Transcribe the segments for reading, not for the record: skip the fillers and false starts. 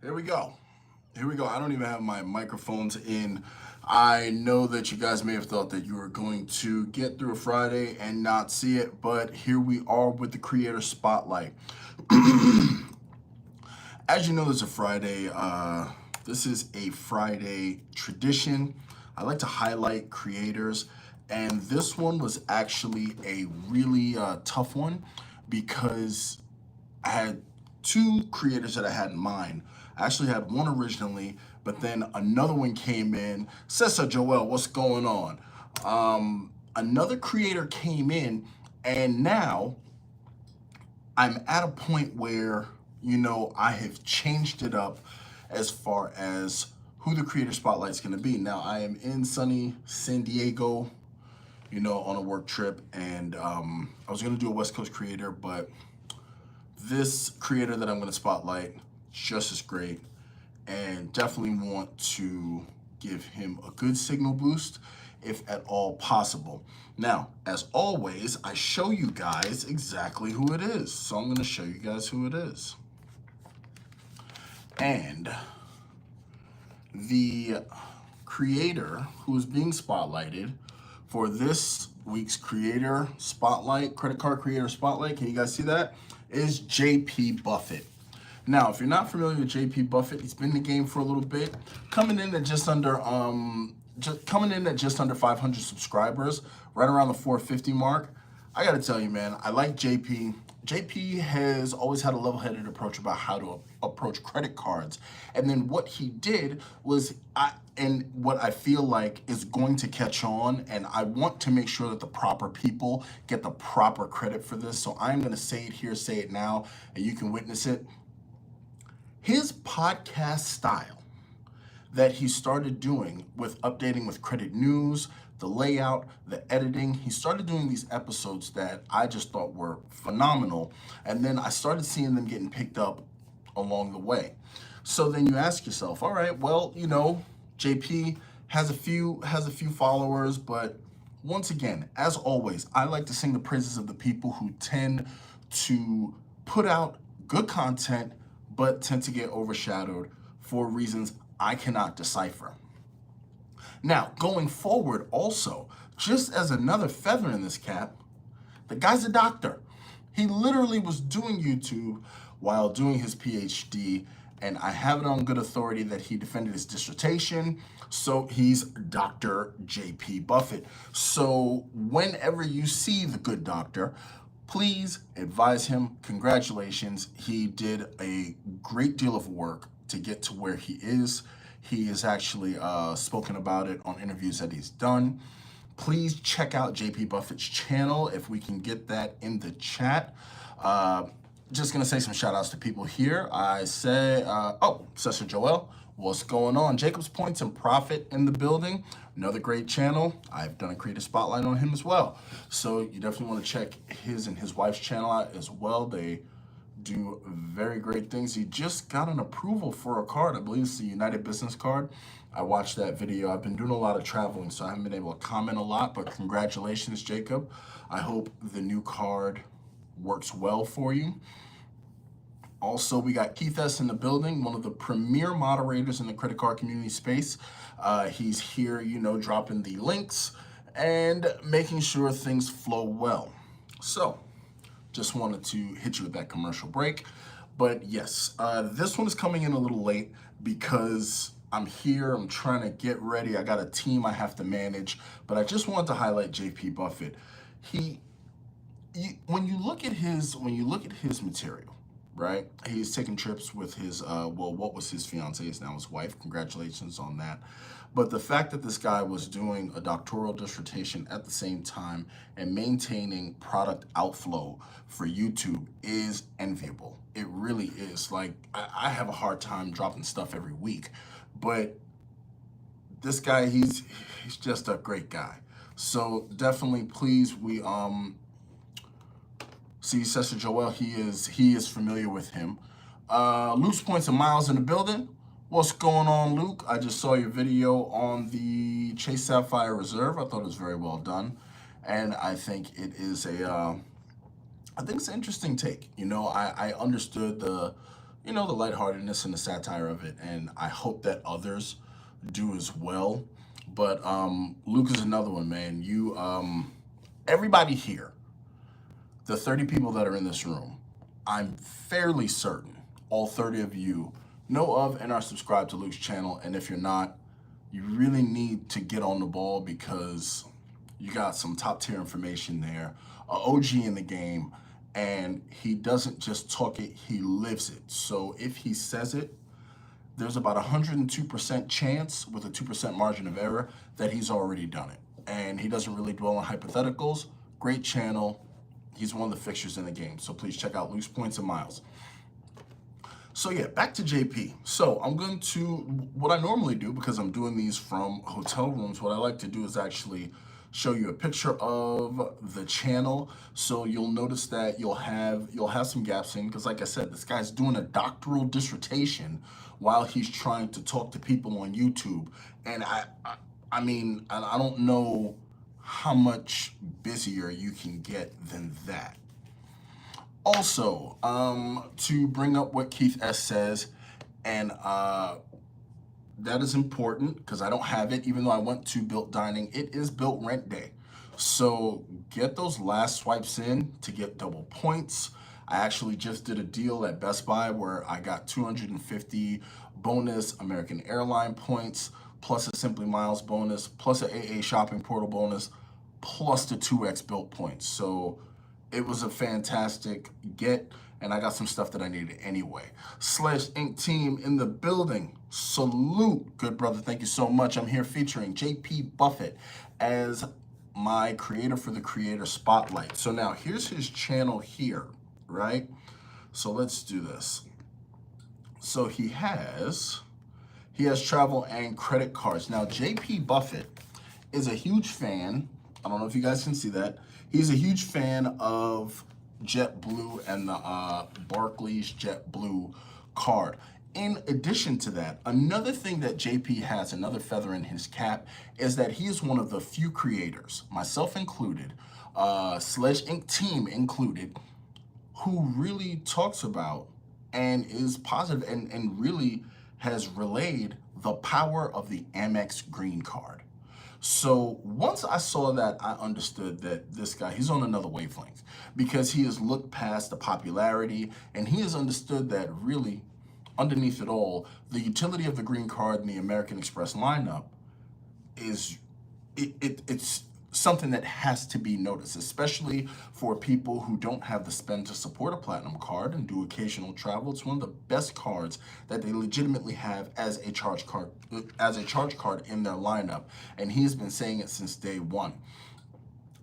Here we go. Here we go. I don't even have my microphones in. I know that you guys may have thought that you were going to get through a Friday and not see it, but here we are with the Creator Spotlight. As you know, there's a Friday. This is a Friday tradition. I like to highlight creators, and this one was actually a really tough one because I had two creators that I had in mind. I actually had one originally, but then another one came in. Cesar Joel, what's going on? Another creator came in, and now I'm at a point where, I have changed it up as far as who the Creator Spotlight is going to be. Now, I am in sunny San Diego, on a work trip, and I was going to do a West Coast creator, but this creator that I'm going to spotlight is just as great, and definitely want to give him a good signal boost if at all possible. Now, as always, I show you guys exactly who it is. So I'm going to show you guys who it is. And the creator who is being spotlighted for this week's Creator Spotlight, Credit Card Creator Spotlight, can you guys see that? Is JP Buffett. Now, if you're not familiar with JP Buffett, he's been in the game for a little bit, coming in at just under 500 subscribers, right around the 450 mark. I gotta tell you, man, I like JP. JP has always had a level-headed approach about how to approach credit cards. And then what he did was, and what I feel like is going to catch on, and I want to make sure that the proper people get the proper credit for this. So I'm gonna say it here, say it now, and you can witness it. His podcast style that he started doing with updating with credit news, the layout, the editing, he started doing these episodes that I just thought were phenomenal. And then I started seeing them getting picked up along the way. So then you ask yourself, all right, well, JP has a few followers, but once again, as always, I like to sing the praises of the people who tend to put out good content, but tend to get overshadowed for reasons I cannot decipher. Now, going forward also, just as another feather in this cap, the guy's a doctor. He literally was doing YouTube while doing his PhD, and I have it on good authority that he defended his dissertation, so he's Dr. JP Buffett. So whenever you see the good doctor, please advise him. Congratulations. He did a great deal of work to get to where he is. He has actually spoken about it on interviews that he's done. Please check out JP Buffett's channel if we can get that in the chat. Just gonna say some shout outs to people here. I say, Cesar Joel, what's going on? Jacob's Points and Profit in the building. Another great channel. I've done a Creator Spotlight on him as well. So you definitely want to check his and his wife's channel out as well. They do very great things. He just got an approval for a card. I believe it's the United Business card. I watched that video. I've been doing a lot of traveling, so I haven't been able to comment a lot, but congratulations, Jacob. I hope the new card works well for you. Also, we got Keith S. in the building, one of the premier moderators in the credit card community space. He's here, dropping the links and making sure things flow well. So, just wanted to hit you with that commercial break. But yes, this one is coming in a little late because I'm here, I'm trying to get ready. I got a team I have to manage, but I just wanted to highlight JP Buffett. When you look at his material, right? He's taking trips with his, what was his fiance is now his wife. Congratulations on that. But the fact that this guy was doing a doctoral dissertation at the same time and maintaining product outflow for YouTube is enviable. It really is. Like, I have a hard time dropping stuff every week, but this guy, he's just a great guy. So definitely, please, we, see Cesar Joel, he is familiar with him. Luke's Points and Miles in the building. What's going on, Luke? I just saw your video on the Chase Sapphire Reserve. I thought it was very well done, and I think it is I think it's an interesting take. I understood the you know, the lightheartedness and the satire of it, and I hope that others do as well. But Luke is another one, man. You, everybody here, the 30 people that are in this room, I'm fairly certain all 30 of you know of and are subscribed to Luke's channel. And if you're not, you really need to get on the ball because you got some top tier information there, a OG in the game, and he doesn't just talk it, he lives it. So if he says it, there's about 102% chance with a 2% margin of error that he's already done it. And he doesn't really dwell on hypotheticals. Great channel. He's one of the fixtures in the game. So please check out Luke's Points and Miles. So yeah, back to JP. So I'm going to, what I normally do, because I'm doing these from hotel rooms, what I like to do is actually show you a picture of the channel. So you'll notice that you'll have some gaps in, because like I said, this guy's doing a doctoral dissertation while he's trying to talk to people on YouTube. And I mean, I don't know how much busier you can get than that. Also, to bring up what Keith S. says, and that is important because I don't have it, even though I went to Bilt Dining. It is Bilt Rent-Day. So get those last swipes in to get double points. I actually just did a deal at Best Buy where I got 250 bonus American Airline points, plus a Simply Miles bonus, plus an AA Shopping Portal bonus, plus the 2x Bilt points. So it was a fantastic get, and I got some stuff that I needed anyway. Sledge Inc. team in the building. Salute, good brother. Thank you so much. I'm here featuring JP Buffett as my creator for the Creator Spotlight. So now here's his channel here, right? So let's do this. So he has travel and credit cards. Now JP Buffett is a huge fan. I don't know if you guys can see that. He's a huge fan of JetBlue and the Barclays JetBlue card. In addition to that, another thing that JP has, another feather in his cap, is that he is one of the few creators, myself included, Sledge Inc. team included, who really talks about and is positive and really has relayed the power of the Amex green card. So once I saw that, I understood that this guy, he's on another wavelength because he has looked past the popularity and he has understood that really underneath it all, the utility of the green card and the American Express lineup is, it's something that has to be noticed, especially for people who don't have the spend to support a platinum card and do occasional travel. It's one of the best cards that they legitimately have as a charge card in their lineup, and he's been saying it since day one.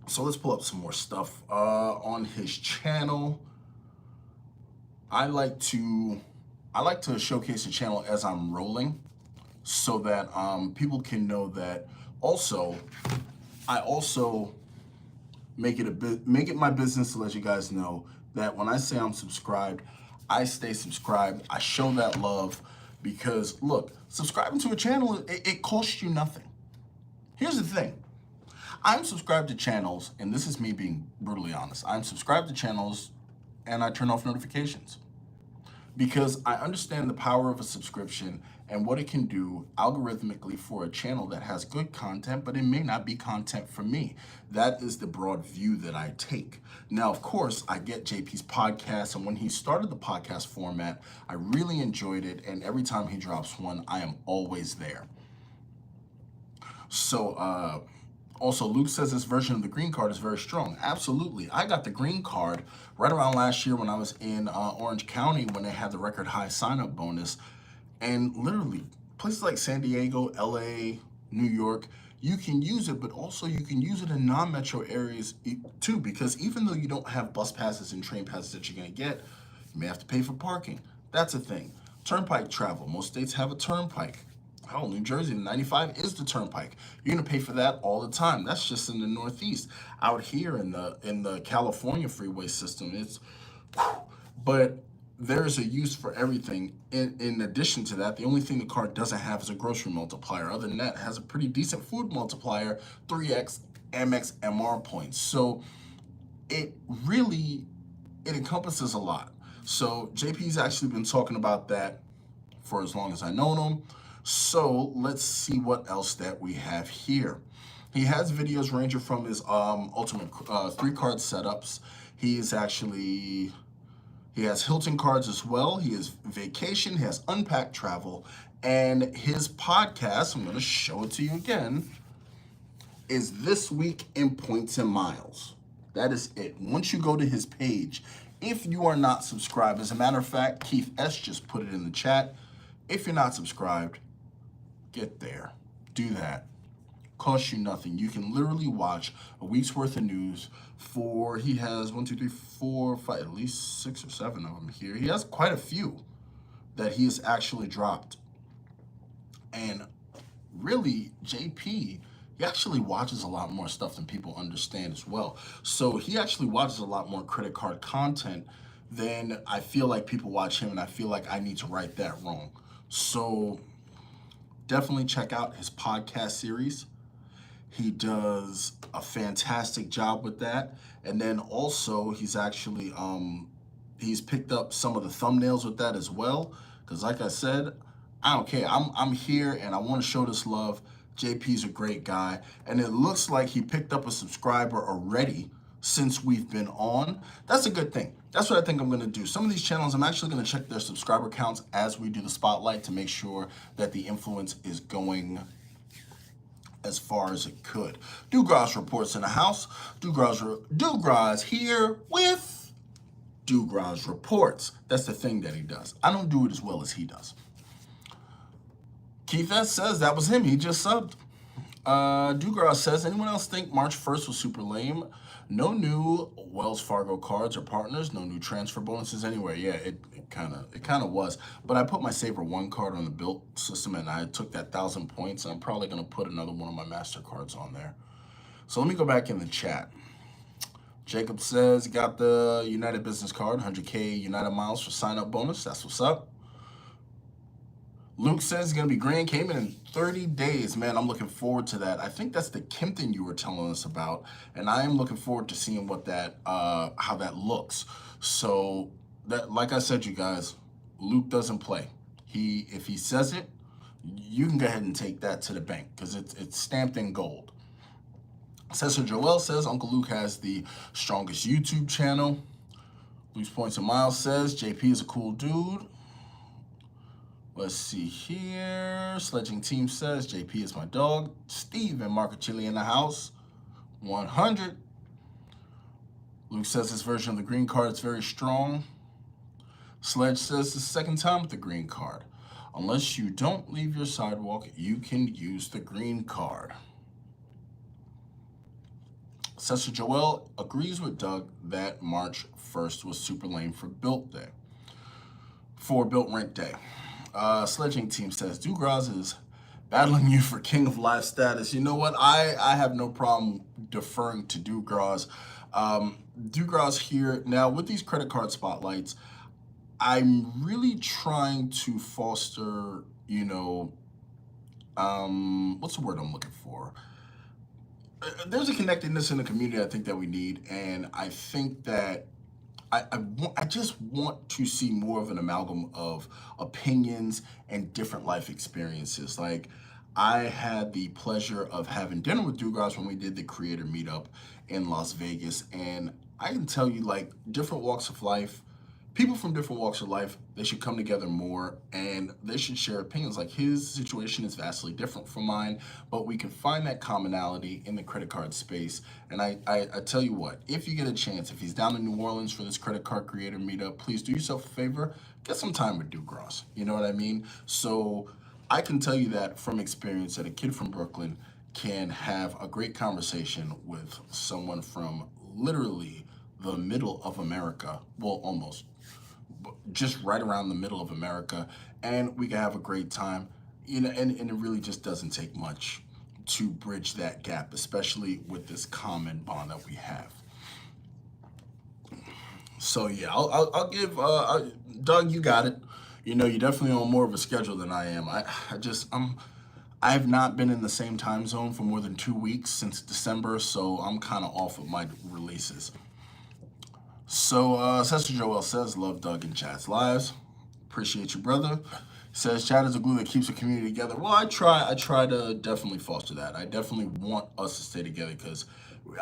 So let's pull up some more stuff on his channel. I like to showcase the channel as I'm rolling, so that people can know that. Also, I also make it my business to let you guys know that when I say I'm subscribed, I stay subscribed. I show that love because look, subscribing to a channel, it costs you nothing. Here's the thing. I'm subscribed to channels, and this is me being brutally honest. I'm subscribed to channels and I turn off notifications because I understand the power of a subscription and what it can do algorithmically for a channel that has good content, but it may not be content for me. That is the broad view that I take. Now, of course, I get JP's podcast, and when he started the podcast format, I really enjoyed it, and every time he drops one, I am always there. So, also, Luke says this version of the green card is very strong. Absolutely. I got the green card right around last year when I was in Orange County when they had the record high sign-up bonus. And literally, places like San Diego, LA, New York, you can use it, but also you can use it in non-metro areas too, because even though you don't have bus passes and train passes that you're gonna get, you may have to pay for parking. That's a thing. Turnpike travel. Most states have a turnpike. Hell, New Jersey, the 95 is the turnpike. You're gonna pay for that all the time. That's just in the Northeast. Out here in the California freeway system, it's, but there's a use for everything. In addition to that, the only thing the card doesn't have is a grocery multiplier. Other than that, it has a pretty decent food multiplier, 3x Amex MR points. So it encompasses a lot. So JP's actually been talking about that for as long as I known him. So let's see what else that we have here. He has videos ranging from his ultimate 3-card setups. He has Hilton cards as well. He has vacation. He has unpacked travel. And his podcast, I'm going to show it to you again, is This Week in Points and Miles. That is it. Once you go to his page, if you are not subscribed, as a matter of fact, Keith S. just put it in the chat. If you're not subscribed, get there. Do that. Costs you nothing. You can literally watch a week's worth of news he has 1, 2, 3, 4, 5, at least 6 or 7 of them here. He has quite a few that he has actually dropped. And really, JP, he actually watches a lot more stuff than people understand as well. So he actually watches a lot more credit card content than I feel like people watch him, and I feel like I need to right that wrong. So definitely check out his podcast series. He does a fantastic job with that. And then also he's actually, he's picked up some of the thumbnails with that as well. Because like I said, I don't care. I'm here and I want to show this love. JP's a great guy. And it looks like he picked up a subscriber already since we've been on. That's a good thing. That's what I think I'm going to do. Some of these channels, I'm actually going to check their subscriber counts as we do the spotlight to make sure that the influence is going as far as it could. Dugras reports in the house. Dugras here with Dugras reports. That's the thing that he does. I don't do it as well as he does. Keith S. says that was him. He just subbed. Dugras says, anyone else think March 1st was super lame? No new Wells Fargo cards or partners, no new transfer bonuses anywhere. Yeah, it kind of was. But I put my Saver One card on the Bilt system, and I took that 1,000 points, and I'm probably going to put another one of my MasterCards on there. So let me go back in the chat. Jacob says, got the United Business Card, 100K United Miles for sign-up bonus. That's what's up. Luke says it's going to be Grand Cayman in 30 days. Man, I'm looking forward to that. I think that's the Kimpton you were telling us about, and I am looking forward to seeing what that, how that looks. So, that, like I said, you guys, Luke doesn't play. If he says it, you can go ahead and take that to the bank because it's stamped in gold. Cesar Joel says Uncle Luke has the strongest YouTube channel. Luke's Points and Miles says JP is a cool dude. Let's see here. Sledging Team says, JP is my dog. Steve and Marco Chili in the house. 100. Luke says his version of the green card is very strong. Sledge says the second time with the green card. Unless you don't leave your sidewalk, you can use the green card. Cesar Joel agrees with Doug that March 1st was super lame for Bilt Rent-Day. Sledging Team says, Dugras is battling you for King of Life status. You know what? I have no problem deferring to Dugras. Dugras here. Now, with these credit card spotlights, I'm really trying to foster, you know, what's the word I'm looking for? There's a connectedness in the community I think that we need, and I think that I just want to see more of an amalgam of opinions and different life experiences. Like, I had the pleasure of having dinner with Dugras when we did the creator meetup in Las Vegas, and I can tell you, like, different walks of life, people from different walks of life, they should come together more and they should share opinions. Like, his situation is vastly different from mine, but we can find that commonality in the credit card space. And I tell you what, if you get a chance, if he's down in New Orleans for this credit card creator meetup, please do yourself a favor, get some time with Dugras. You know what I mean? So I can tell you that from experience that a kid from Brooklyn can have a great conversation with someone from literally the middle of America, well, almost, just right around the middle of America, and we can have a great time. You know, and it really just doesn't take much to bridge that gap, especially with this common bond that we have. So yeah, I'll give Doug, you got it. You know, you're definitely on more of a schedule than I am. I have not been in the same time zone for more than 2 weeks since December, so I'm kind of off of my releases. So, Sister Joel says, love Doug and Chad's lives. Appreciate you, brother. Says Chad is a glue that keeps the community together. Well, I try to definitely foster that. I definitely want us to stay together because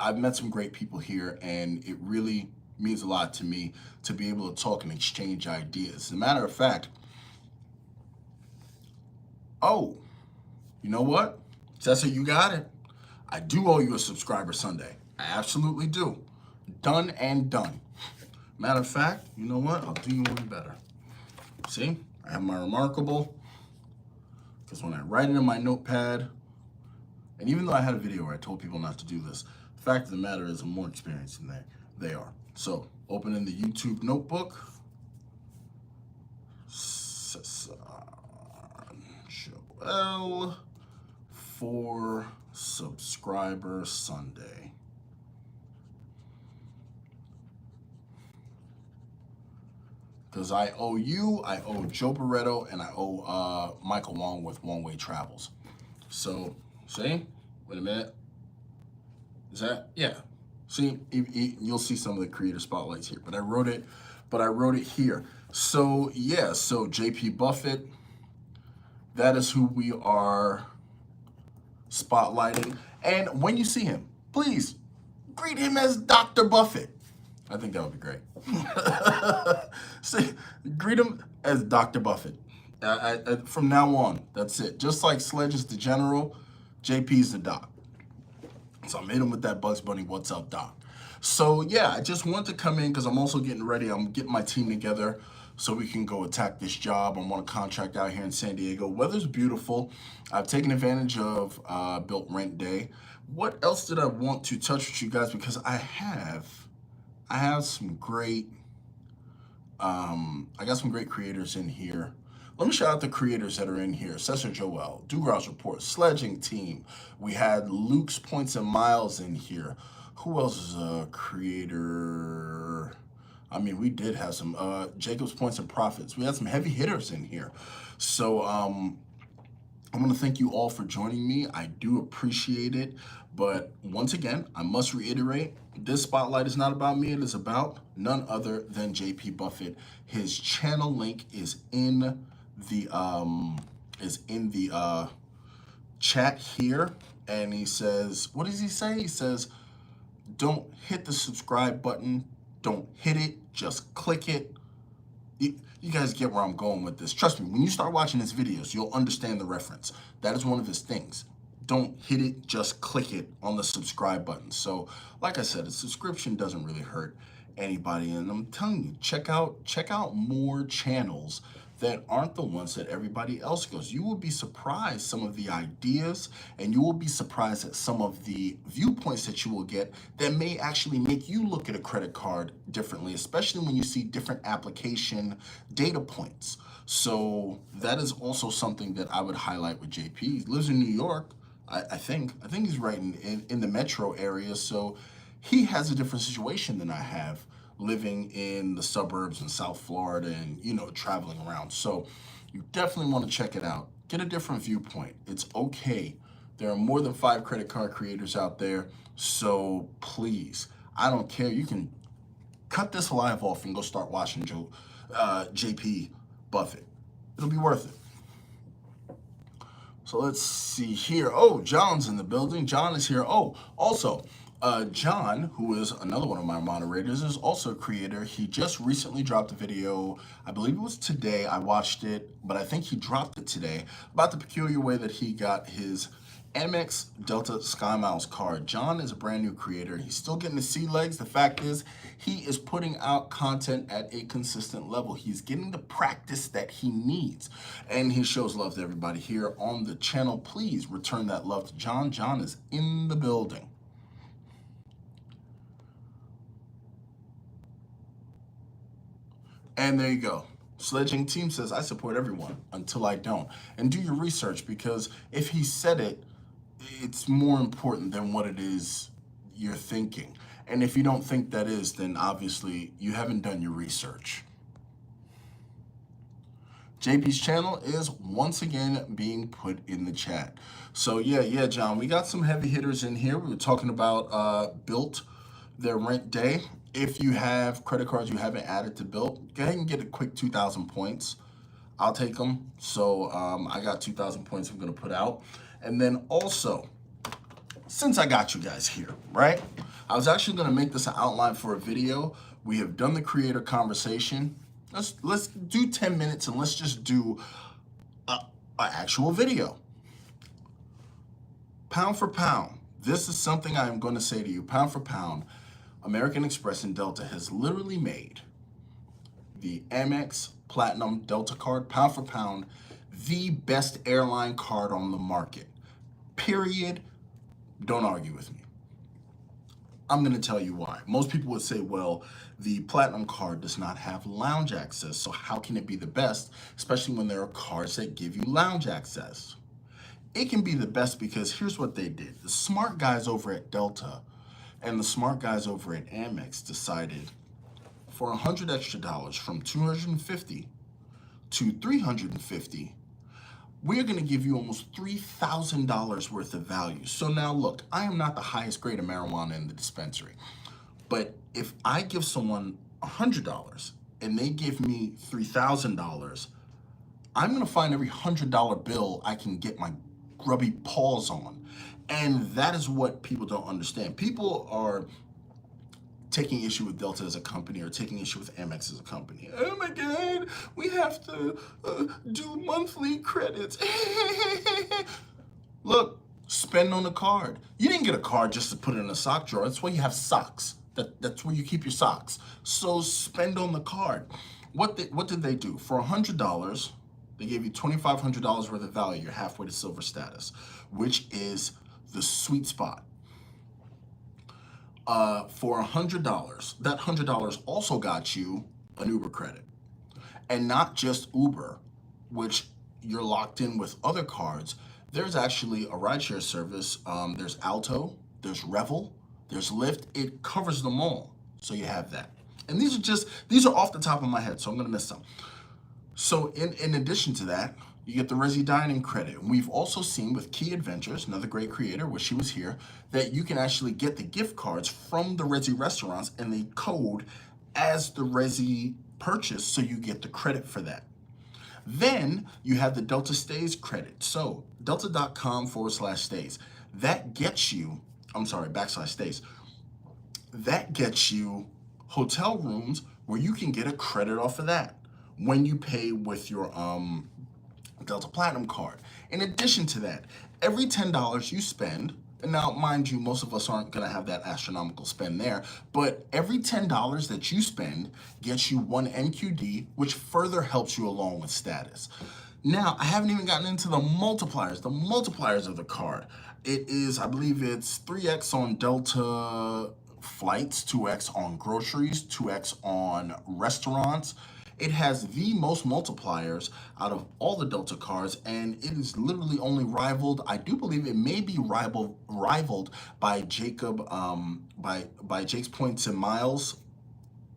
I've met some great people here, and it really means a lot to me to be able to talk and exchange ideas. As a matter of fact, oh, you know what? Tessa, you got it. I do owe you a subscriber Sunday. I absolutely do. Done and done. Matter of fact, you know what? I'll do you one better. See, I have my remarkable, because when I write it in my notepad, and even though I had a video where I told people not to do this, the fact of the matter is I'm more experienced than they are. So, opening the YouTube notebook, Joel for Subscriber Sunday. Because I owe you, I owe Joe Barretto, and I owe Michael Wong with One Way Travels. So, see? Wait a minute. Is that? Yeah. See, you'll see some of the creator spotlights here. But I wrote it here. So, yeah. So, JP Buffett, that is who we are spotlighting. And when you see him, please greet him as Dr. Buffett. I think that would be great. See, greet him as Dr. Buffett. From now on, that's it. Just like Sledge is the general, JP's the doc. So I made him with that Bugs Bunny, what's up, doc? So yeah, I just want to come in because I'm also getting ready. I'm getting my team together so we can go attack this job. I'm on a contract out here in San Diego. Weather's beautiful. I've taken advantage of Bilt Rent-Day. What else did I want to touch with you guys? Because I have some great, I got some great creators in here. Let me shout out the creators that are in here. Cesar Joel, Dugar's Report, Sledging Team. We had Luke's Points and Miles in here. Who else is a creator? I mean, we did have some, Jacob's Points and Profits. We had some heavy hitters in here. So, I want to thank you all for joining me. I do appreciate it. But once again, I must reiterate, this spotlight is not about me. It is about none other than JP Buffett. His channel link is in the chat here. And he says, what does he say? He says, don't hit the subscribe button. Don't hit it. Just click it. You guys get where I'm going with this. Trust me, when you start watching his videos, you'll understand the reference. That is one of his things. Don't hit it, just click it on the subscribe button. So, like I said, a subscription doesn't really hurt anybody. And I'm telling you, check out more channels that aren't the ones that everybody else goes. You will be surprised some of the ideas, and you will be surprised at some of the viewpoints that you will get that may actually make you look at a credit card differently, especially when you see different application data points. So that is also something that I would highlight with JP. He lives in New York. I think he's right in the metro area, so he has a different situation than I have, living in the suburbs in South Florida and, you know, traveling around. So you definitely want to check it out. Get a different viewpoint. It's okay. There are more than 5 credit card creators out there. So please, I don't care. You can cut this live off and go start watching JP Buffett. It'll be worth it. So let's see here. Oh, John's in the building. John is here. Oh, also, John, who is another one of my moderators, is also a creator. He just recently dropped a video. I believe it was today. I watched it, but I think he dropped it today about the peculiar way that he got his Amex Delta Skymiles card. John is a brand new creator. He's still getting the sea legs. The fact is, he is putting out content at a consistent level. He's getting the practice that he needs. And he shows love to everybody here on the channel. Please return that love to John. John is in the building. And there you go. Sledging Team says, I support everyone until I don't. And do your research, because if he said it, it's more important than what it is you're thinking. And if you don't think that is, then obviously you haven't done your research. JP's channel is once again being put in the chat. So yeah, John, we got some heavy hitters in here. We were talking about Bilt, their Rent-Day. If you have credit cards you haven't added to Bilt, go ahead and get a quick 2,000 points. I'll take them. So I got 2,000 points I'm gonna put out. And then also, since I got you guys here, right? I was actually gonna make this an outline for a video. We have done the creator conversation. Let's do 10 minutes and let's just do an actual video. Pound for pound, this is something I am gonna say to you. Pound for pound, American Express and Delta has literally made the Amex Platinum Delta card, pound for pound, the best airline card on the market. Period. Don't argue with me. I'm going to tell you why. Most people would say, well, the Platinum card does not have lounge access, so how can it be the best, especially when there are cards that give you lounge access? It can be the best because here's what they did. The smart guys over at Delta and the smart guys over at Amex decided for $100 extra from $250 to $350, we're going to give you almost $3,000 worth of value. So now look, I am not the highest grade of marijuana in the dispensary, but if I give someone $100 and they give me $3,000, I'm going to find every $100 bill I can get my grubby paws on. And that is what people don't understand. People are taking issue with Delta as a company or taking issue with Amex as a company. Oh my God, we have to do monthly credits. Look, spend on a card. You didn't get a card just to put it in a sock drawer. That's why you have socks. That's where you keep your socks. So spend on the card. What did they do? For $100, they gave you $2,500 worth of value. You're halfway to silver status, which is the sweet spot. For $100, that $100 also got you an Uber credit. And not just Uber, which you're locked in with other cards. There's actually a rideshare service. There's Alto, there's Revel, there's Lyft. It covers them all. So you have that. And these are off the top of my head, so I'm gonna miss some. So in addition to that, you get the Resi Dining credit. And we've also seen with Key Adventures, another great creator, where she was here, that you can actually get the gift cards from the Resi restaurants and they code as the Resi purchase, so you get the credit for that. Then you have the Delta Stays credit. So delta.com/stays. That gets you, /stays. That gets you hotel rooms where you can get a credit off of that when you pay with your Delta Platinum card. In addition to that, every $10 you spend, and now mind you, most of us aren't gonna have that astronomical spend there, but every $10 that you spend gets you one NQD, which further helps you along with status. Now, I haven't even gotten into the multipliers of the card. It is, I believe it's 3x on Delta flights, 2x on groceries, 2x on restaurants. It has the most multipliers out of all the Delta cards, and it is literally only rivaled. I do believe it may be rivaled by Jacob, by Jake's Points and Miles,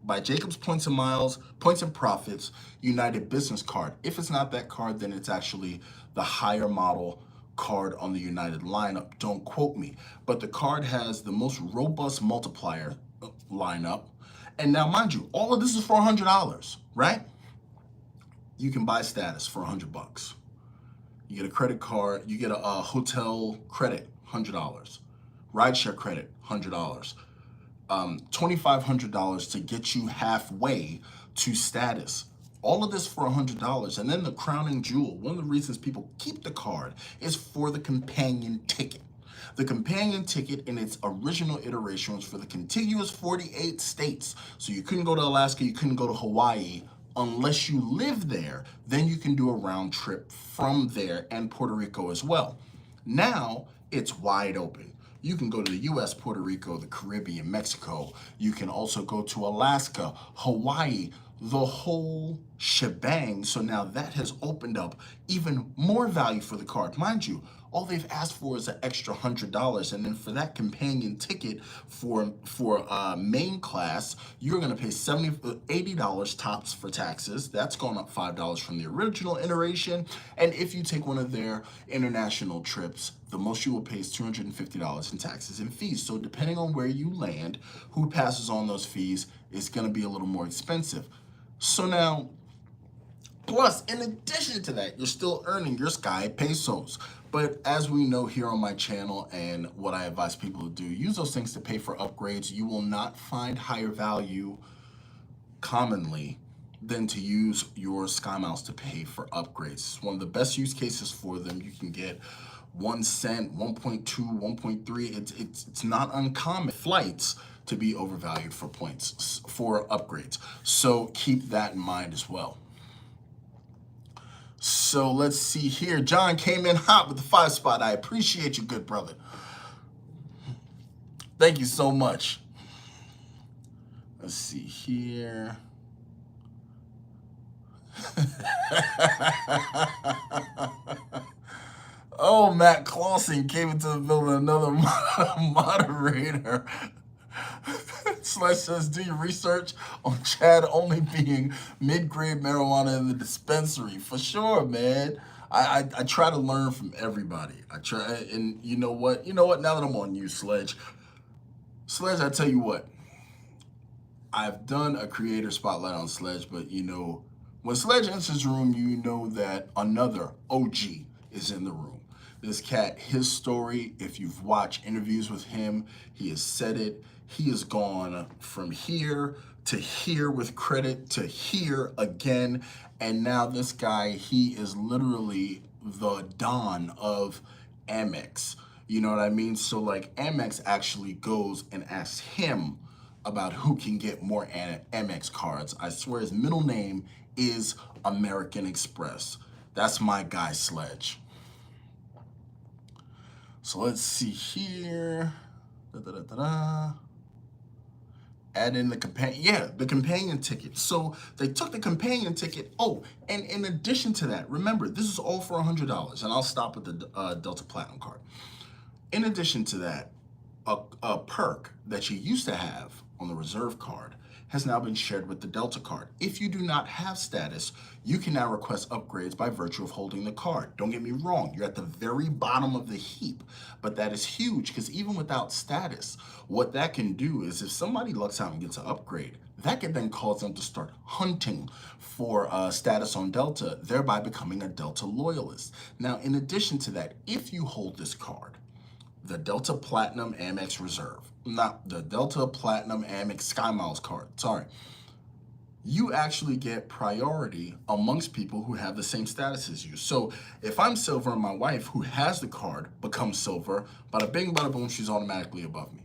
by Jacob's Points and Miles, Points and Profits United Business card. If it's not that card, then it's actually the higher model card on the United lineup. Don't quote me, but the card has the most robust multiplier lineup. And now, mind you, all of this is for $100, right? You can buy status for $100. You get a credit card, you get a hotel credit, $100. Rideshare credit, $100. $2,500 to get you halfway to status. All of this for $100. And then the crowning jewel, one of the reasons people keep the card is for the companion ticket. The companion ticket in its original iteration was for the contiguous 48 states. So you couldn't go to Alaska, you couldn't go to Hawaii unless you live there. Then you can do a round trip from there and Puerto Rico as well. Now it's wide open. You can go to the US, Puerto Rico, the Caribbean, Mexico. You can also go to Alaska, Hawaii, the whole shebang. So now that has opened up even more value for the card. Mind you, all they've asked for is an extra $100, and then for that companion ticket for main class, you're gonna pay $80 tops for taxes. That's going up $5 from the original iteration. And if you take one of their international trips, the most you will pay is $250 in taxes and fees. So depending on where you land, who passes on those fees, it's gonna be a little more expensive. So now, plus, in addition to that, you're still earning your Sky pesos. But as we know here on my channel, and what I advise people to do, use those things to pay for upgrades. You will not find higher value commonly than to use your SkyMiles to pay for upgrades. It's one of the best use cases for them. You can get 1 cent, 1.2, 1.3. It's not uncommon flights to be overvalued for points for upgrades. So keep that in mind as well. So let's see here. John came in hot with the 5 spot. I appreciate you, good brother. Thank you so much. Let's see here. Oh, Matt Clausen came into the building, another moderator. Slash says, do your research on Chad only being mid-grade marijuana in the dispensary. For sure, man. I try to learn from everybody. I try, and you know what? Now that I'm on you, Sledge, I tell you what, I've done a creator spotlight on Sledge, but when Sledge enters the room, you know that another OG is in the room. This cat, his story, if you've watched interviews with him, he has said it. He has gone from here to here with credit to here again. And now this guy, he is literally the Don of Amex. You know what I mean? So like Amex actually goes and asks him about who can get more Amex cards. I swear his middle name is American Express. That's my guy, Sledge. So let's see here. Add in the companion ticket. So they took the companion ticket. Oh, and in addition to that, remember, this is all for $100, and I'll stop with the Delta Platinum card. In addition to that, a perk that you used to have on the Reserve card has now been shared with the Delta card. If you do not have status, you can now request upgrades by virtue of holding the card. Don't get me wrong, you're at the very bottom of the heap, but that is huge because even without status, what that can do is if somebody lucks out and gets an upgrade, that can then cause them to start hunting for status on Delta, thereby becoming a Delta loyalist. Now, in addition to that, if you hold this card, the Delta Platinum Amex Reserve, not the Delta Platinum Amex SkyMiles card, sorry, you actually get priority amongst people who have the same status as you. So if I'm silver and my wife, who has the card, becomes silver, bada bing, bada boom, she's automatically above me.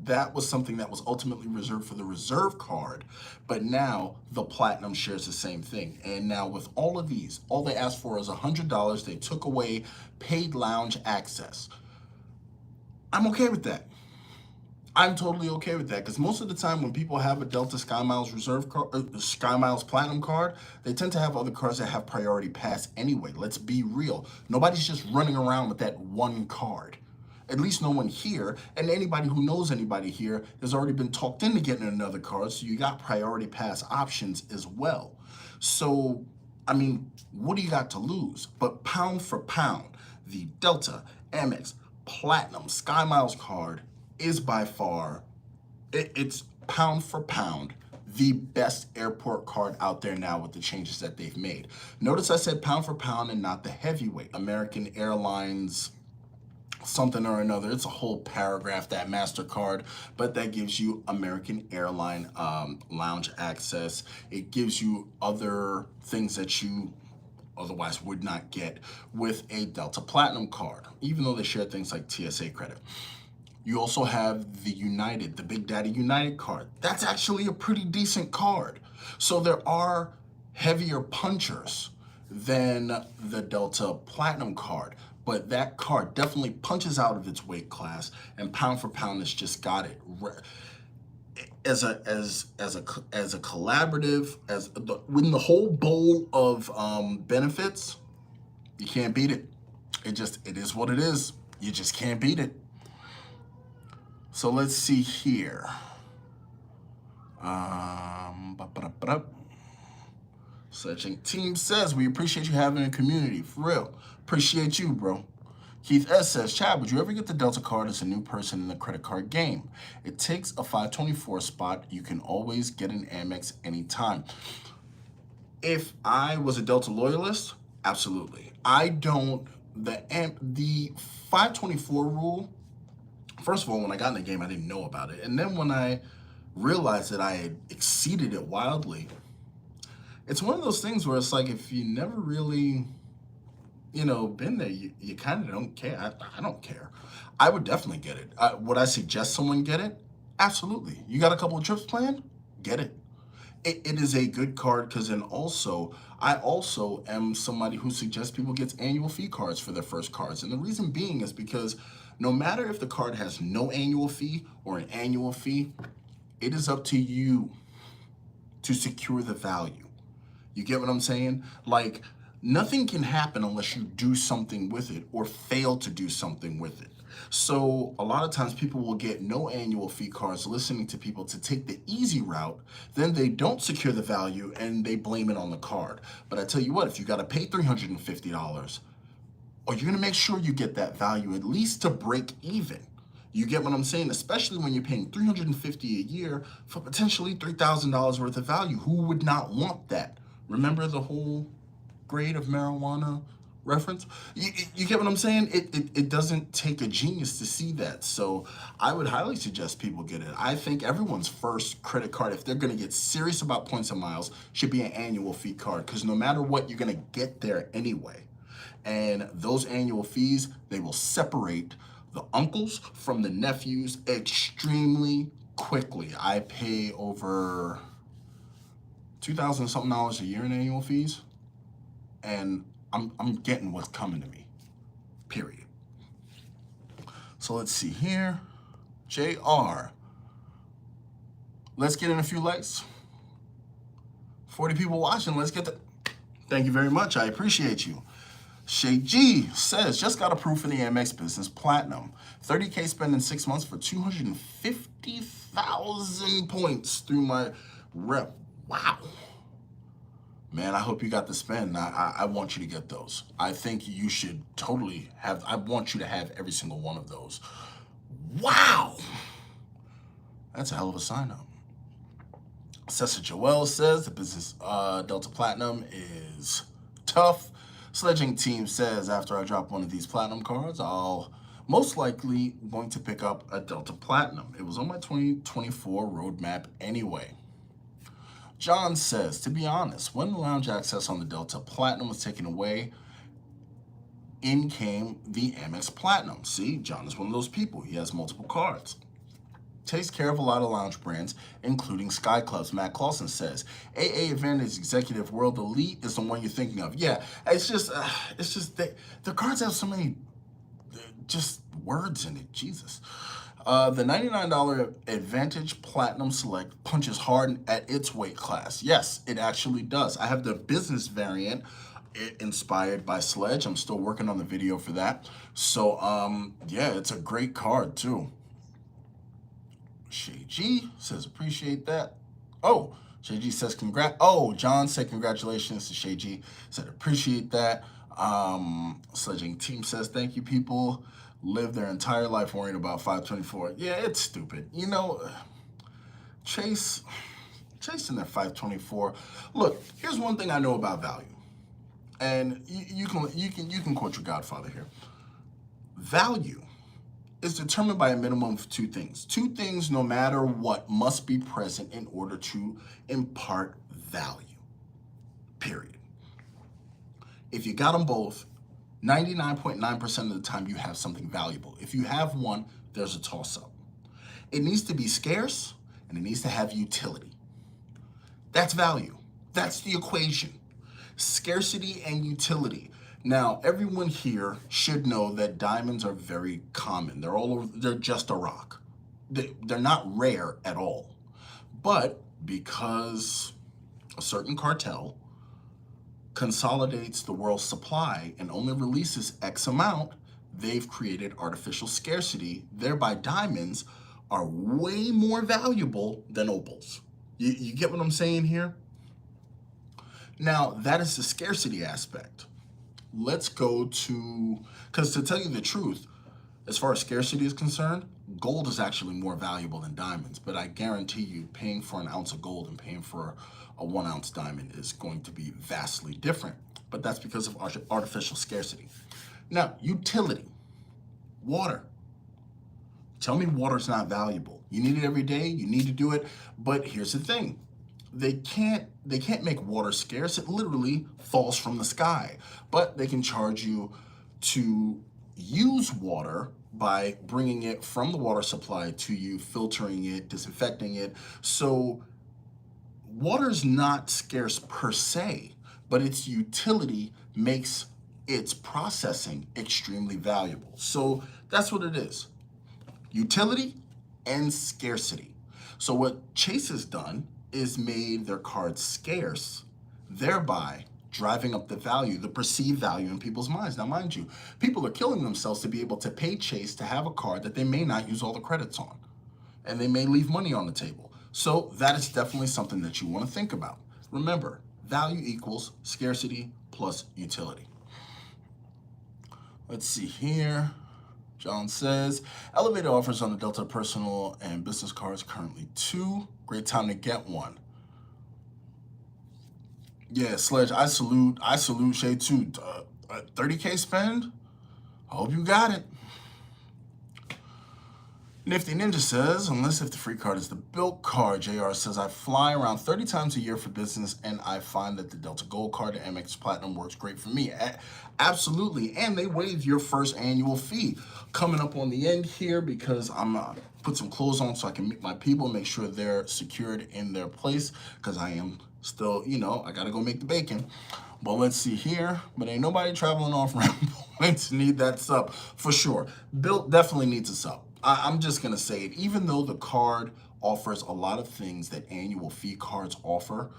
That was something that was ultimately reserved for the Reserve card, but now the Platinum shares the same thing. And now with all of these, all they asked for is $100. They took away paid lounge access. I'm okay with that. I'm totally okay with that because most of the time when people have a Delta Skymiles Reserve card, Skymiles Platinum card, they tend to have other cards that have priority pass anyway. Let's be real. Nobody's just running around with that one card. At least no one here, and anybody who knows anybody here has already been talked into getting another card, so you got priority pass options as well. So, I mean, what do you got to lose? But pound for pound, the Delta, Amex, Platinum, SkyMiles card is by far, it's pound for pound, the best airport card out there now with the changes that they've made. Notice I said pound for pound and not the heavyweight. American Airlines, something or another, it's a whole paragraph, that MasterCard, but that gives you American Airline lounge access. It gives you other things that you otherwise would not get with a Delta Platinum card, even though they share things like TSA credit. You also have the United, the Big Daddy United card. That's actually a pretty decent card. So there are heavier punchers than the Delta Platinum card, but that card definitely punches out of its weight class, and pound for pound has just got it. as a collaborative, when the whole bowl of benefits, you can't beat it. It is what it is. You just can't beat it. So let's see here. Such team says, we appreciate you having a community. For real. Appreciate you, bro. Keith S. says, Chad, would you ever get the Delta card as a new person in the credit card game? It takes a 524 spot. You can always get an Amex anytime. If I was a Delta loyalist, absolutely. I don't, the 524 rule, first of all, when I got in the game, I didn't know about it. And then when I realized that I had exceeded it wildly, it's one of those things where it's like, if you never really, been there, you kind of don't care. I don't care. I would definitely get it. Would I suggest someone get it? Absolutely. You got a couple of trips planned? Get it. It is a good card because then also, I also am somebody who suggests people get annual fee cards for their first cards. And the reason being is because no matter if the card has no annual fee or an annual fee, it is up to you to secure the value. You get what I'm saying? Like, nothing can happen unless you do something with it or fail to do something with it. So a lot of times people will get no annual fee cards listening to people to take the easy route, then they don't secure the value and they blame it on the card. But I tell you what, if you got to pay $350, or you're going to make sure you get that value at least to break even. You get what I'm saying? Especially when you're paying $350 a year for potentially $3,000 worth of value. Who would not want that? Remember the whole grade of marijuana reference? You get what I'm saying? It doesn't take a genius to see that. So I would highly suggest people get it. I think everyone's first credit card, if they're going to get serious about points and miles, should be an annual fee card, because no matter what, you're going to get there anyway. And those annual fees, they will separate the uncles from the nephews extremely quickly. I pay over $2,000 something a year in annual fees, and I'm getting what's coming to me, period. So let's see here. JR. Let's get in a few likes. 40 people watching. Let's get the... Thank you very much. I appreciate you. Shay G says, just got approved for the Amex Business Platinum. 30K spent in 6 months for 250,000 points through my rep. Wow. Man, I hope you got the spend. I want you to get those. I think you should totally have, I want you to have every single one of those. Wow. That's a hell of a sign up. Cessa Joel says the business Delta Platinum is tough. Sledging Team says, after I drop one of these platinum cards, I'll most likely going to pick up a Delta Platinum. It was on my 2024 roadmap anyway. John says, to be honest, when lounge access on the Delta Platinum was taken away, in came the Amex Platinum. See, John is one of those people. He has multiple cards. Takes care of a lot of lounge brands, including Sky Clubs. Matt Clausen says, AA Advantage Executive World Elite is the one you're thinking of. Yeah, it's just the cards have so many just words in it. Jesus. The $99 Advantage Platinum Select punches hard at its weight class. Yes, it actually does. I have the business variant inspired by Sledge. I'm still working on the video for that. So, yeah, it's a great card too. Shay G says, appreciate that. Oh, Shay G says, John said, congratulations to Shay G. Said, appreciate that. Sledging Team says, thank you, people. Live their entire life worrying about 524. Yeah, it's stupid. You know, chasing that 524. Look, here's one thing I know about value. And you can quote your godfather here. Value is determined by a minimum of two things. Two things, no matter what, must be present in order to impart value. Period. If you got them both, 99.9% of the time you have something valuable. If you have one, there's a toss-up. It needs to be scarce, and it needs to have utility. That's value. That's the equation. Scarcity and utility. Now, everyone here should know that diamonds are very common. They're all over, they're just a rock. They're not rare at all. But because a certain cartel consolidates the world's supply and only releases X amount, they've created artificial scarcity. Thereby, diamonds are way more valuable than opals. You get what I'm saying here? Now, that is the scarcity aspect. Let's go to, because to tell you the truth, as far as scarcity is concerned, gold is actually more valuable than diamonds. But I guarantee you, paying for an ounce of gold and paying for a 1 ounce diamond is going to be vastly different. But that's because of artificial scarcity. Now, utility, water. Tell me water's not valuable. You need it every day, you need to do it. But here's the thing. They can't make water scarce. It literally falls from the sky. But they can charge you to use water by bringing it from the water supply to you, filtering it, disinfecting it. So water is not scarce per se, but its utility makes its processing extremely valuable. So that's what it is. Utility and scarcity. So what Chase has done is made their cards scarce, thereby driving up the value, the perceived value in people's minds. Now, mind you, people are killing themselves to be able to pay Chase to have a card that they may not use all the credits on, and they may leave money on the table. So that is definitely something that you want to think about. Remember, value equals scarcity plus utility. Let's see here. John says, elevated offers on the Delta personal and business cards currently 2. Great time to get one. Yeah, Sledge, I salute Shay too. 30K spend? I hope you got it. Nifty Ninja says, unless if the free card is the Bilt card. JR says, I fly around 30 times a year for business, and I find that the Delta Gold card and Amex Platinum works great for me. Absolutely, and they waive your first annual fee. Coming up on the end here, because I'm put some clothes on so I can meet my people, make sure they're secured in their place, because I am still, I gotta go make the bacon. But let's see here. But ain't nobody traveling off ramp points need that sub for sure. Bilt definitely needs a sub. I'm just gonna say it. Even though the card offers a lot of things that annual fee cards offer,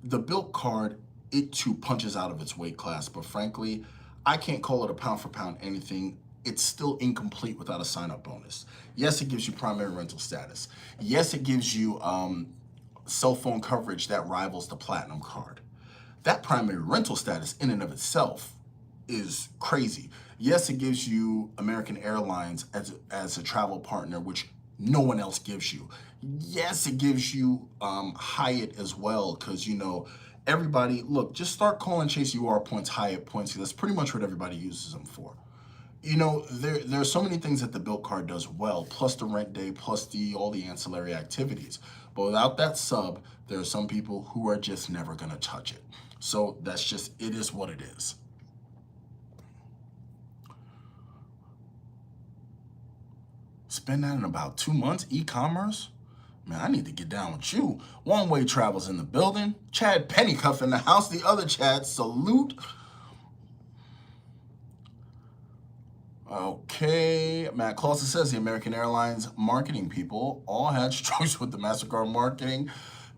the Bilt card, it too punches out of its weight class. But frankly, I can't call it a pound for pound anything. It's still incomplete without a sign-up bonus. Yes, it gives you primary rental status. Yes, it gives you cell phone coverage that rivals the Platinum card. That primary rental status in and of itself is crazy. Yes, it gives you American Airlines as a travel partner, which no one else gives you. Yes, it gives you Hyatt as well, because everybody, look, just start calling Chase UR points Hyatt points. That's pretty much what everybody uses them for. There are so many things that the Bilt card does well, plus the rent day, plus all the ancillary activities. But without that sub, there are some people who are just never gonna touch it. So that's just, it is what it is. Spend that in about 2 months, e-commerce? Man, I need to get down with you. One-way travels in the building. Chad Pennycuff in the house. The other Chad, salute. Okay, Matt Clausen says the American Airlines marketing people all had strokes with the MasterCard marketing.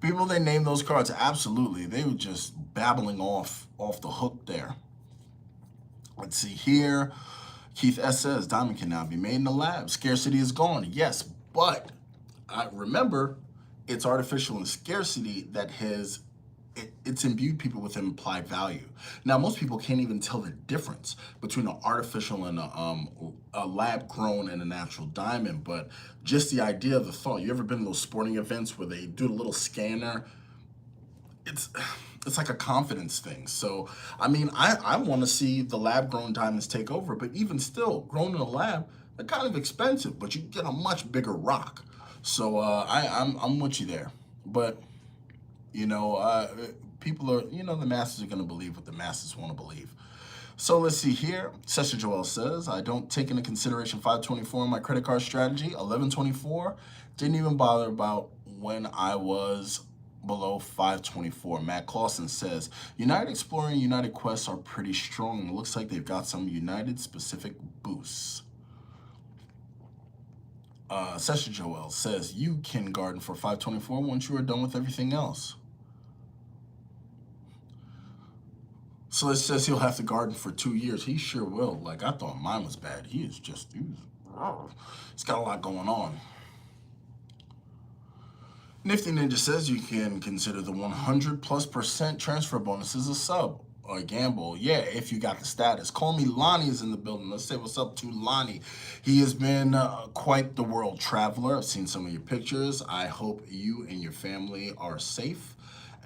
People, they named those cards, absolutely. They were just babbling off the hook there. Let's see here. Keith S. says, diamond can now be made in the lab. Scarcity is gone. Yes, but remember, it's artificial and scarcity that it's imbued people with implied value. Now, most people can't even tell the difference between an artificial and a lab-grown and a natural diamond, but just the idea of the thought. You ever been to those sporting events where they do the little scanner? It's like a confidence thing. So, I mean, I want to see the lab-grown diamonds take over, but even still, grown in a lab, they're kind of expensive, but you get a much bigger rock. So I'm with you there. But, people are, the masses are going to believe what the masses want to believe. So let's see here. Session Joel says, I don't take into consideration 524 in my credit card strategy. 1124, didn't even bother about when I was below 524. Matt Clausen says, United Explorer and United Quest are pretty strong. It looks like they've got some United specific boosts. Session Joel says you can garden for $524 once you are done with everything else. So it says he'll have to garden for 2 years. He sure will. Like, I thought mine was bad. He's got a lot going on. Nifty Ninja says you can consider the 100+% transfer bonus as a sub or a gamble. Yeah, if you got the status. Call me Lonnie is in the building. Let's say what's up to Lonnie. He has been quite the world traveler. I've seen some of your pictures. I hope you and your family are safe,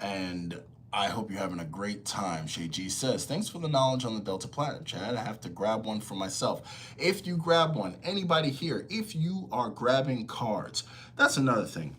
and I hope you're having a great time. Shay G says, thanks for the knowledge on the Delta Platinum, Chad. I have to grab one for myself. If you grab one, anybody here, if you are grabbing cards, that's another thing.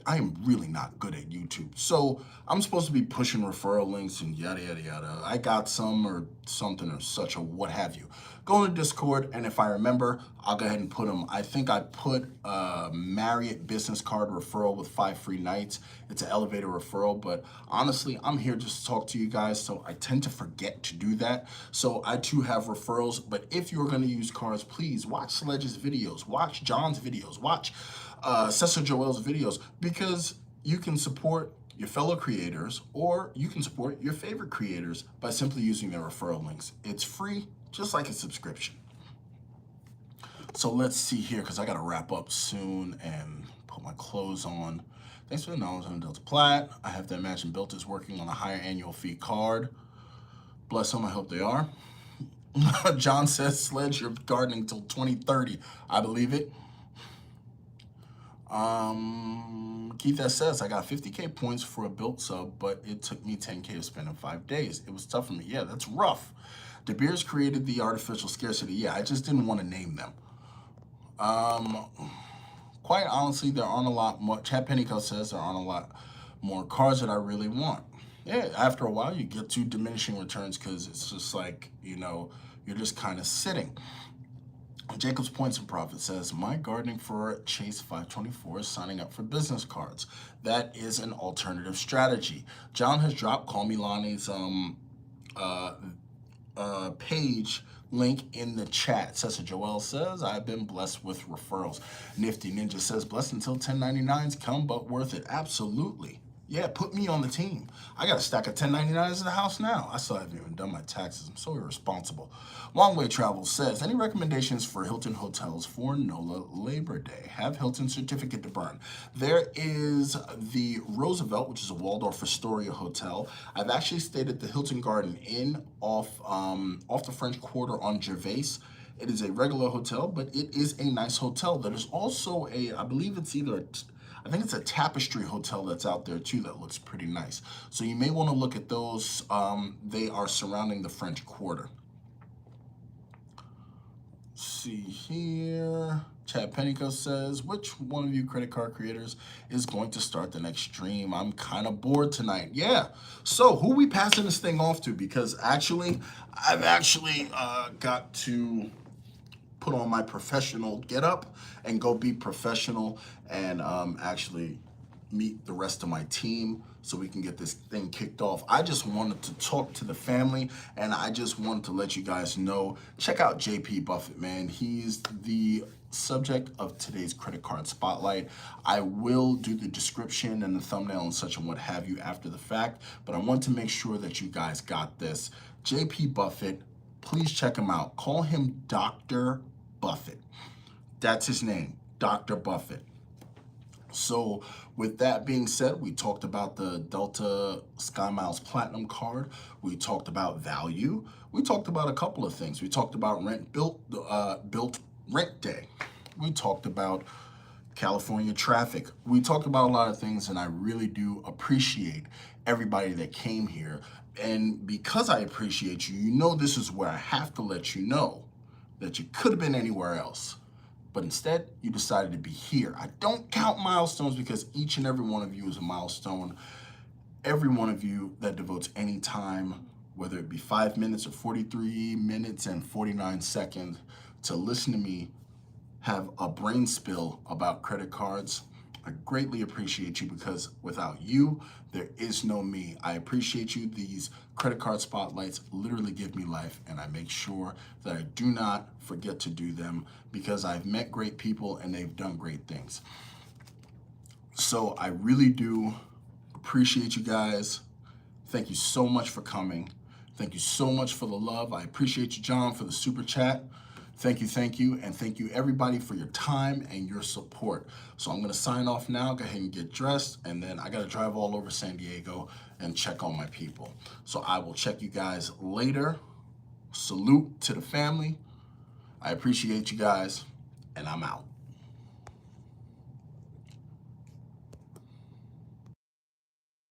I am really not good at YouTube. So I'm supposed to be pushing referral links and yada, yada, yada. I got some or something or such or what have you. Go into Discord, and if I remember, I'll go ahead and put them. I think I put a Marriott business card referral with 5 free nights. It's an elevator referral, but honestly, I'm here just to talk to you guys, so I tend to forget to do that. So I too have referrals, but if you're gonna use cards, please watch Sledge's videos, watch John's videos, watch Cesar Joel's videos, because you can support your fellow creators or you can support your favorite creators by simply using their referral links. It's free, just like a subscription. So let's see here, because I got to wrap up soon and put my clothes on. Thanks for the knowledge on Delta Plat. I have to imagine Bilt is working on a higher annual fee card. Bless them, I hope they are. John says, Sledge, you're gardening till 2030. I believe it. Keith S says, I got 50K points for a Bilt sub, but it took me 10K to spend in 5 days. It was tough for me. Yeah, that's rough. De Beers created the artificial scarcity. Yeah, I just didn't want to name them. Quite honestly, there aren't a lot more. Chad Pennico says there aren't a lot more cards that I really want. Yeah, after a while, you get to diminishing returns because it's just like, you know, you're just kind of sitting. Jacob's Points and Profit says, my gardening for Chase 524 is signing up for business cards. That is an alternative strategy. John has dropped Call Me Lonnie's page link in the chat. Cesar Joel says, I've been blessed with referrals. Nifty Ninja says, blessed until 1099s come, but worth it. Absolutely. Yeah, put me on the team. I got a stack of 1099s in the house now. I still haven't even done my taxes. I'm so irresponsible. Long Way Travel says, any recommendations for Hilton Hotels for NOLA Labor Day? Have Hilton certificate to burn. There is the Roosevelt, which is a Waldorf Astoria hotel. I've actually stayed at the Hilton Garden Inn off the French Quarter on Gervais. It is a regular hotel, but it is a nice hotel. There's also I believe it's I think it's a Tapestry hotel that's out there too that looks pretty nice. So you may want to look at those. They are surrounding the French Quarter. Let's see here. Chad Pennico says, which one of you credit card creators is going to start the next stream? I'm kind of bored tonight. Yeah. So who are we passing this thing off to? Because actually, I've actually got to put on my professional getup and go be professional and actually meet the rest of my team so we can get this thing kicked off. I just wanted to talk to the family, and I just wanted to let you guys know, check out JP Buffett, man. He's the subject of today's credit card spotlight. I will do the description and the thumbnail and such and what have you after the fact, but I want to make sure that you guys got this. JP Buffett, please check him out. Call him Dr. Buffett. That's his name, Dr. Buffett. So with that being said, we talked about the Delta Skymiles Platinum card. We talked about value. We talked about a couple of things. We talked about Bilt Rent-Day. We talked about California traffic. We talked about a lot of things, and I really do appreciate everybody that came here. And because I appreciate you, you know this is where I have to let you know that you could have been anywhere else. But instead, you decided to be here. I don't count milestones because each and every one of you is a milestone. Every one of you that devotes any time, whether it be 5 minutes or 43 minutes and 49 seconds, to listen to me have a brain spill about credit cards, I greatly appreciate you because without you, there is no me. I appreciate you. These credit card spotlights literally give me life, and I make sure that I do not forget to do them because I've met great people and they've done great things. So I really do appreciate you guys. Thank you so much for coming. Thank you so much for the love. I appreciate you, John, for the super chat. Thank you, and thank you everybody for your time and your support. So I'm gonna sign off now, go ahead and get dressed, and then I gotta drive all over San Diego and check on my people. So I will check you guys later. Salute to the family. I appreciate you guys, and I'm out.